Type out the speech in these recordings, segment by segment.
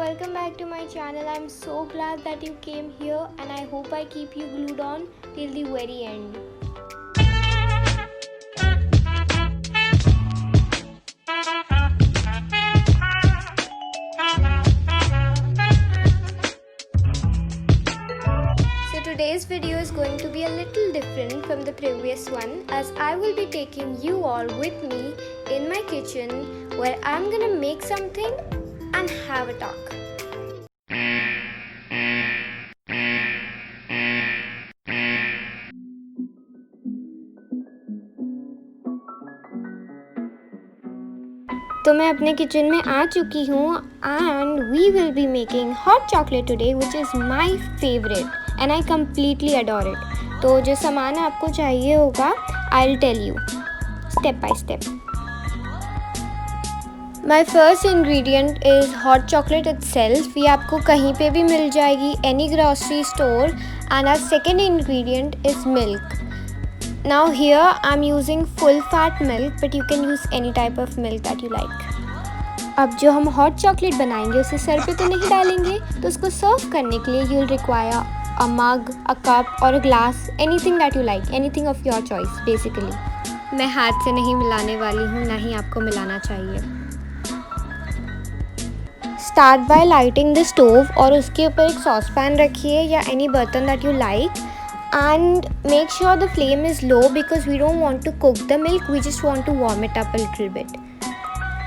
welcome back to my channel. I'm so glad that you came here and I hope I keep you glued on till the very end. So today's video is going to be a little different from the previous one, as I will be taking you all with me in my kitchen where I'm gonna make something and have a talk. तो मैं अपने kitchen में आ चुकी हूँ and we will be making hot chocolate today, which is my favorite and I completely adore it. तो जो सामान आपको चाहिए होगा I'll tell you step by step. My first ingredient is hot chocolate itself. ये आपको कहीं पे भी मिल जाएगी, any grocery store. And our second ingredient is milk. Now here I'm using full fat milk, but you can use any type of milk that you like. अब जो हम hot chocolate बनाएंगे उसे सर पे तो नहीं डालेंगे, तो उसको सर्व करने के लिए you'll require a mug, a cup or a glass, anything that you like, anything of your choice basically. मैं हाथ से नहीं मिलाने वाली हूँ, ना ही आपको मिलाना चाहिए. Start by lighting the stove और उसके ऊपर एक saucepan रखिए या any बर्तन that you like, and make sure the flame is low because we don't want to cook the milk, we just want to warm it up a little bit.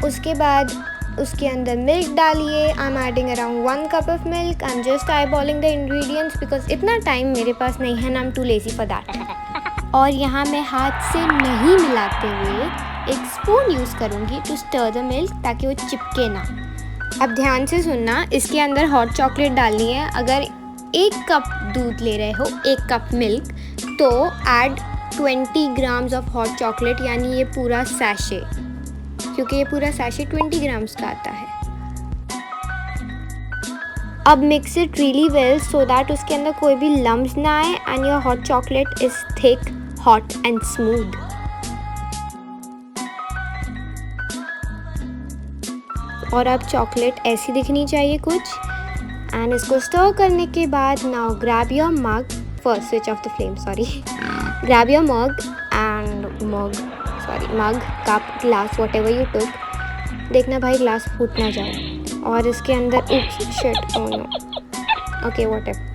उसके बाद उसके अंदर milk डालिए. I'm adding around 1 cup of milk. I'm just eyeballing the ingredients because इतना time मेरे पास नहीं है and I'm too lazy for that. और यहाँ मैं हाथ से नहीं मिलाते हुए एक स्पून यूज़ करूँगी to stir the milk ताकि वो चिपके ना. अब ध्यान से सुनना, इसके अंदर हॉट चॉकलेट डालनी है. अगर 1 कप दूध ले रहे हो, 1 कप मिल्क, तो add 20 grams of hot chocolate, यानी ये पूरा सैशे, क्योंकि ये पूरा सैशे 20 ग्राम्स का आता है. अब mix it really well so that उसके अंदर कोई भी लम्स ना आए and your hot chocolate is thick, hot and smooth. और अब चॉकलेट ऐसी दिखनी चाहिए कुछ. एंड इसको स्टर करने के बाद now grab your mug, first switch off the flame, sorry. Grab your mug and mug, cup, glass, whatever you took. देखना भाई ग्लास फूट ना जाए. और इसके अंदर oops, shit, oh no, okay whatever,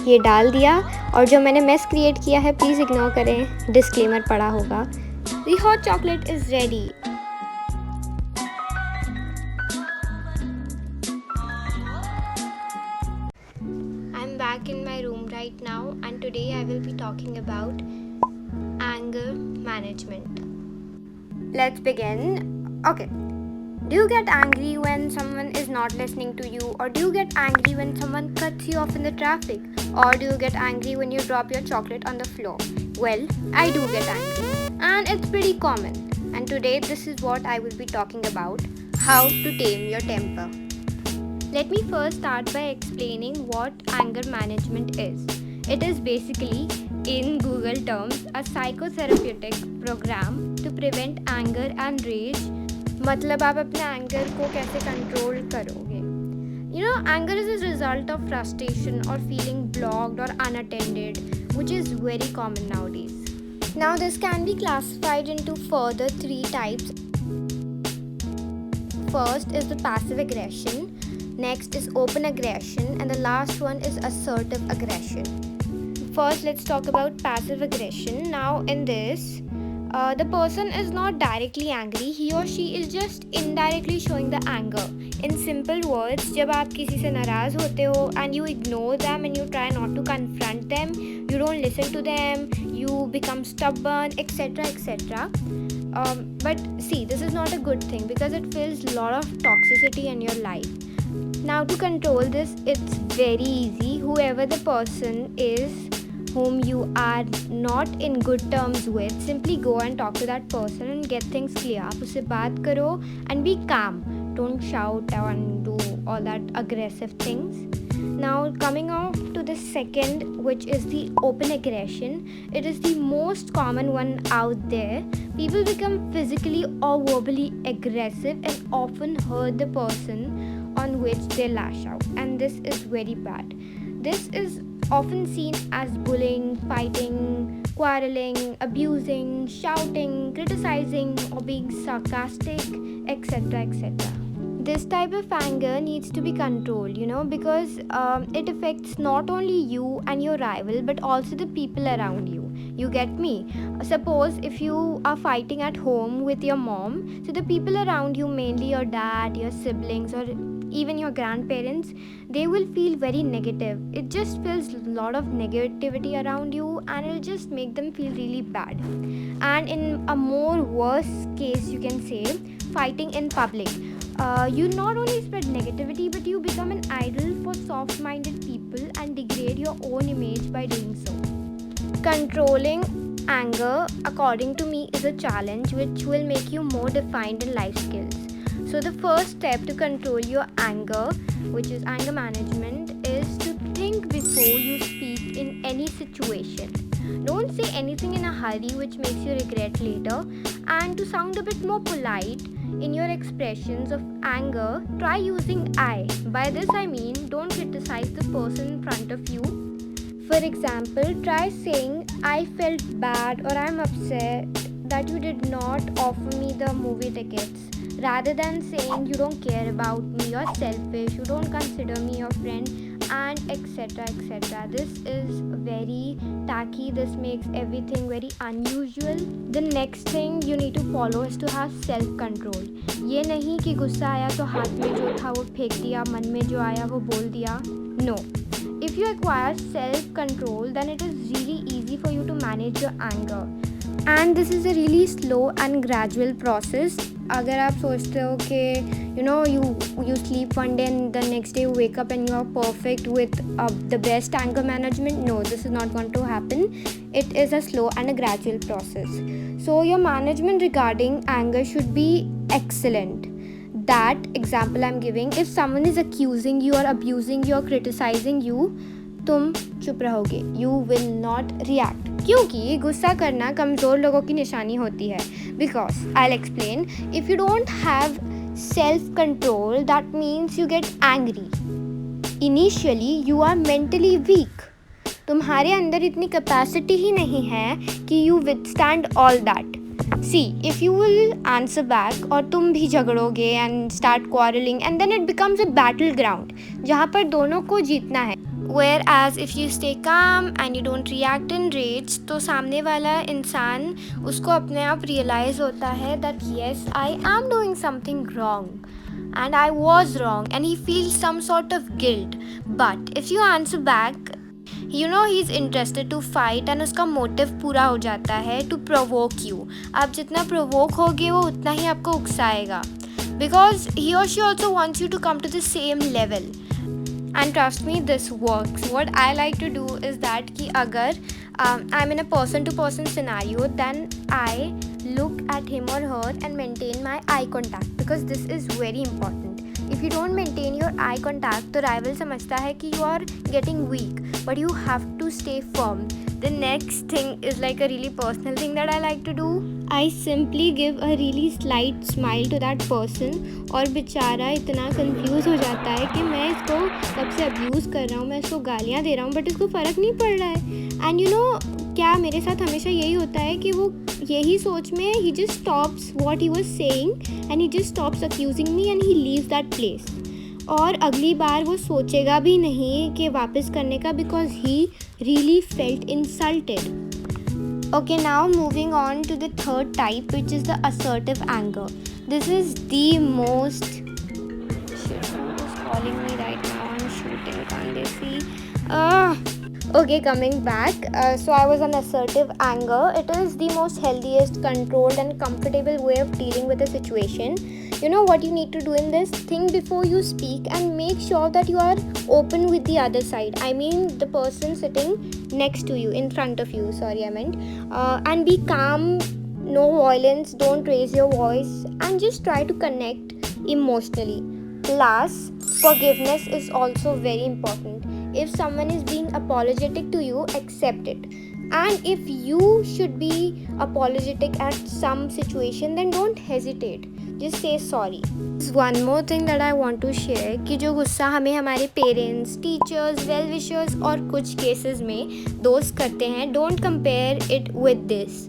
ये डाल दिया. और जो मैंने मेस क्रिएट किया है प्लीज़ इग्नोर करें, डिस्क्लेमर पड़ा होगा. The hot chocolate is ready. Back in my room right now, and today I will be talking about anger management. Let's begin. Okay, do you get angry when someone is not listening to you, or do you get angry when someone cuts you off in the traffic, or do you get angry when you drop your chocolate on the floor? Well, I do get angry, and it's pretty common. And today this is what I will be talking about: how to tame your temper. Let me first start by explaining what anger management is. It is basically, in Google terms, a psychotherapeutic program to prevent anger and rage. मतलब आप अपने anger को कैसे control करोगे? You know, anger is a result of frustration or feeling blocked or unattended, which is very common nowadays. Now this can be classified into further 3 types. First is the passive aggression. Next is open aggression, and the last one is assertive aggression. First, let's talk about passive aggression. Now, in this, the person is not directly angry. He or she is just indirectly showing the anger. In simple words, जब आप किसी से नाराज़ होते हो and you ignore them and you try not to confront them, you don't listen to them, you become stubborn, etc., etc. But see, this is not a good thing because it feels a lot of toxicity in your life. Now to control this, it's very easy. Whoever the person is whom you are not in good terms with, simply go and talk to that person and get things clear. आप उससे बात करो and be calm. Don't shout and do all that aggressive things. Now coming off to the second, which is the open aggression. It is the most common one out there. People become physically or verbally aggressive and often hurt the person on which they lash out, and this is very bad. This is often seen as bullying, fighting, quarreling, abusing, shouting, criticizing, or being sarcastic, etc. etc. This type of anger needs to be controlled, because it affects not only you and your rival but also the people around you. You get me? Suppose if you are fighting at home with your mom, so the people around you, mainly your dad, your siblings, or even your grandparents, they will feel very negative. It just feels a lot of negativity around you, and it'll just make them feel really bad. And in a more worse case, you can say fighting in public. You not only spread negativity, but you become an idol for soft-minded people and degrade your own image by doing so. Controlling anger, according to me, is a challenge which will make you more defined in life skills. So the first step to control your anger, which is anger management, is to think before you speak in any situation. Don't say anything in a hurry which makes you regret later, and to sound a bit more polite in your expressions of anger, try using I. By this I mean, don't criticize the person in front of you. For example, try saying, I felt bad or I'm upset that you did not offer me the movie tickets, rather than saying you don't care about me, you're selfish, you don't consider me your friend, and etc. etc. This is very tacky. This makes everything very unusual. The next thing you need to follow is to have self-control. ये नहीं कि गुस्सा आया तो हाथ में जो था वो फेंक दिया, मन में जो आया वो बोल दिया. No. If you acquire self-control, then it is really easy for you to manage your anger. And this is a really slow and gradual process. अगर आप सोचते हो कि you sleep one day and the next day you wake up and you are perfect with the best anger management, no, this is not going to happen. It is a slow and a gradual process. So your management regarding anger should be excellent. That example I'm giving, if someone is accusing you or abusing you or criticizing you, तुम चुप रहोगे. You will not react. क्योंकि गुस्सा करना कमज़ोर लोगों की निशानी होती है. Because I'll explain. If you don't have self-control, that means you get angry. Initially, you are mentally weak. तुम्हारे अंदर इतनी कैपेसिटी ही नहीं है कि you withstand all that. See, if you will answer back और तुम भी झगड़ोगे and start quarreling, and then it becomes a battleground जहाँ पर दोनों को जीतना है. Whereas if you stay calm and you don't react in rage, तो सामने वाला इंसान उसको अपने आप realize होता है that yes, I am doing something wrong and I was wrong, and he feels some sort of guilt. But if you answer back, he's interested to fight and उसका motive पूरा हो जाता है to provoke you. आप जितना provoke होगे वो उतना ही आपको उकसाएगा, because he or she also wants you to come to the same level. And trust me, this works. What I like to do is that कि अगर I'm in a person-to-person scenario, then I look at him or her and maintain my eye contact, because this is very important. If you don't maintain your eye contact, तो rival समझता है कि you are getting weak, but you have to stay firm. The next thing is like a really personal thing that I like to do. I simply give a really slight smile to that person, और बेचारा इतना confuse हो जाता है कि मैं इसको कब से अब्यूज़ कर रहा हूँ, मैं इसको गालियाँ दे रहा हूँ, बट इसको फ़र्क नहीं पड़ रहा है. एंड क्या मेरे साथ हमेशा यही होता है कि वो यही सोच में he just stops what he was saying and he just stops accusing me and he leaves that place. और अगली बार वो सोचेगा भी नहीं कि वापस करने का, because he really felt insulted. Okay, now moving on to the third type, which is the assertive anger. This is the most... Shit, someone is calling me right now. I'm shooting, can't they see? Okay, coming back. So I was on assertive anger. It is the most healthiest, controlled and comfortable way of dealing with a situation. You know what you need to do in this? Think before you speak and make sure that you are open with the other side. I mean the person sitting next to you, in front of you, and be calm, no violence, don't raise your voice, and just try to connect emotionally. Plus, forgiveness is also very important. If someone is being apologetic to you, accept it. And if you should be apologetic at some situation, then don't hesitate. just say sorry. One more thing that I want to share कि जो गुस्सा हमें हमारे parents, teachers, well wishers और कुछ cases में दोस्त करते हैं, don't compare it with this.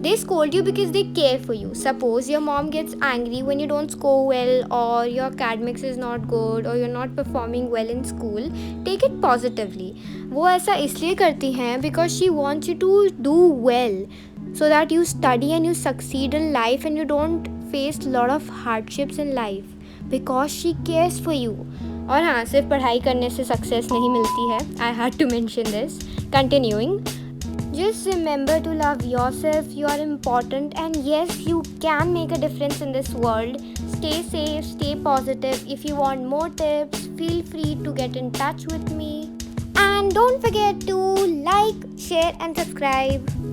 They scold you because they care for you. Suppose your mom gets angry when you don't score well, or your academics is not good, or you're not performing well in school. Take it positively. वो ऐसा इसलिए करती हैं because she wants you to do well, so that you study and you succeed in life and you don't face lot of hardships in life, because she cares for you. और हाँ, सिर्फ पढ़ाई करने से सक्सेस नहीं मिलती है. I had to mention this. Continuing. Just remember to love yourself. You are important, and yes, you can make a difference in this world. Stay safe, stay positive. If you want more tips, feel free to get in touch with me. And don't forget to like, share and subscribe.